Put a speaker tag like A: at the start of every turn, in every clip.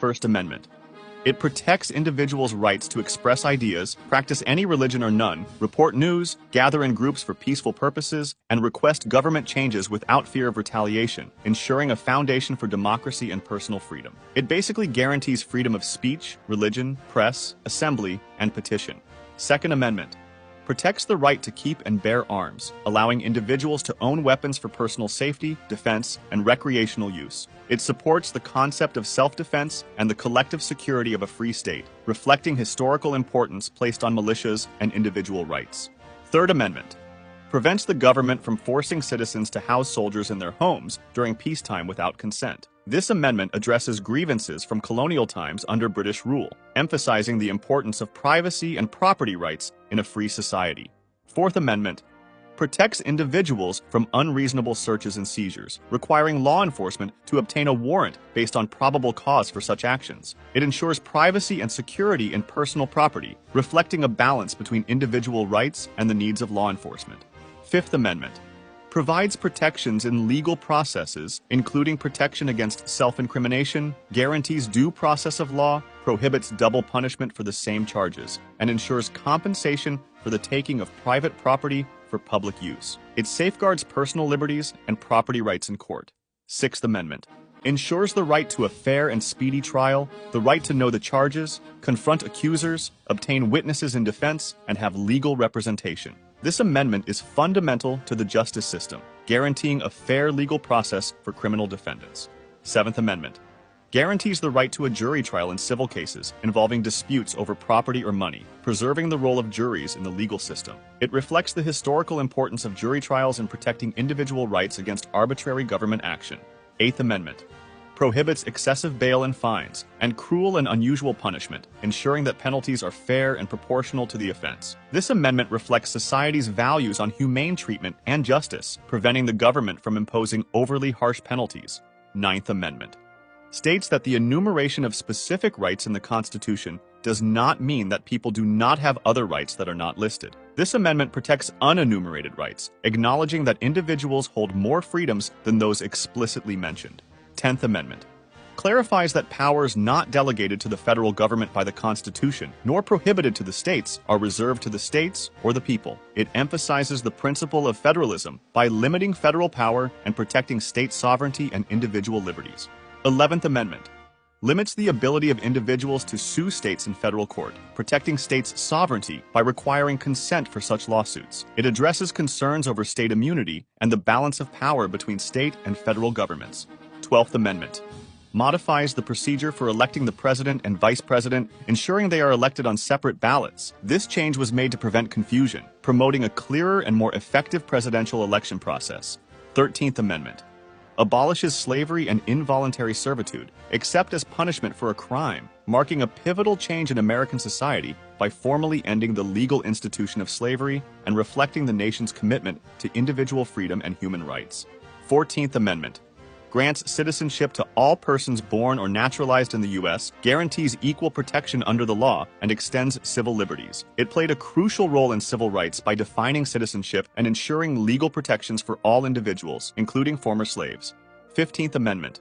A: First Amendment. It protects individuals' rights to express ideas, practice any religion or none, report news, gather in groups for peaceful purposes, and request government changes without fear of retaliation, ensuring a foundation for democracy and personal freedom. It basically guarantees freedom of speech, religion, press, assembly, and petition. Second Amendment protects the right to keep and bear arms, allowing individuals to own weapons for personal safety, defense, and recreational use. It supports the concept of self-defense and the collective security of a free state, reflecting historical importance placed on militias and individual rights. Third Amendment prevents the government from forcing citizens to house soldiers in their homes during peacetime without consent. This amendment addresses grievances from colonial times under British rule, emphasizing the importance of privacy and property rights in a free society. Fourth Amendment protects individuals from unreasonable searches and seizures, requiring law enforcement to obtain a warrant based on probable cause for such actions. It ensures privacy and security in personal property, reflecting a balance between individual rights and the needs of law enforcement. Fifth Amendment provides protections in legal processes, including protection against self-incrimination, guarantees due process of law, prohibits double punishment for the same charges, and ensures compensation for the taking of private property for public use. It safeguards personal liberties and property rights in court. Sixth Amendment ensures the right to a fair and speedy trial, the right to know the charges, confront accusers, obtain witnesses in defense, and have legal representation. This amendment is fundamental to the justice system, guaranteeing a fair legal process for criminal defendants. Seventh Amendment guarantees the right to a jury trial in civil cases involving disputes over property or money, preserving the role of juries in the legal system. It reflects the historical importance of jury trials in protecting individual rights against arbitrary government action. Eighth Amendment prohibits excessive bail and fines, and cruel and unusual punishment, ensuring that penalties are fair and proportional to the offense. This amendment reflects society's values on humane treatment and justice, preventing the government from imposing overly harsh penalties. Ninth Amendment states that the enumeration of specific rights in the Constitution does not mean that people do not have other rights that are not listed. This amendment protects unenumerated rights, acknowledging that individuals hold more freedoms than those explicitly mentioned. 10th Amendment clarifies that powers not delegated to the federal government by the Constitution, nor prohibited to the states, are reserved to the states or the people. It emphasizes the principle of federalism by limiting federal power and protecting state sovereignty and individual liberties. 11th Amendment limits the ability of individuals to sue states in federal court, protecting states' sovereignty by requiring consent for such lawsuits. It addresses concerns over state immunity and the balance of power between state and federal governments. 12th Amendment modifies the procedure for electing the president and vice president, ensuring they are elected on separate ballots. This change was made to prevent confusion, promoting a clearer and more effective presidential election process. 13th Amendment abolishes slavery and involuntary servitude, except as punishment for a crime, marking a pivotal change in American society by formally ending the legal institution of slavery and reflecting the nation's commitment to individual freedom and human rights. 14th Amendment grants citizenship to all persons born or naturalized in the U.S., guarantees equal protection under the law, and extends civil liberties. It played a crucial role in civil rights by defining citizenship and ensuring legal protections for all individuals, including former slaves. 15th Amendment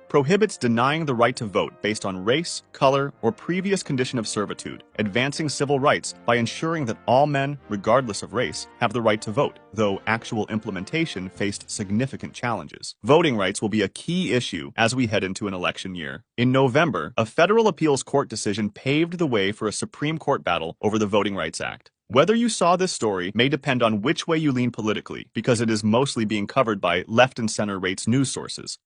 A: prohibits denying the right to vote based on race, color, or previous condition of servitude, advancing civil rights by ensuring that all men, regardless of race, have the right to vote, though actual implementation faced significant challenges. Voting rights will be a key issue as we head into an election year. In November, a federal appeals court decision paved the way for a Supreme Court battle over the Voting Rights Act. Whether you saw this story may depend on which way you lean politically, because it is mostly being covered by left and center rates news sources.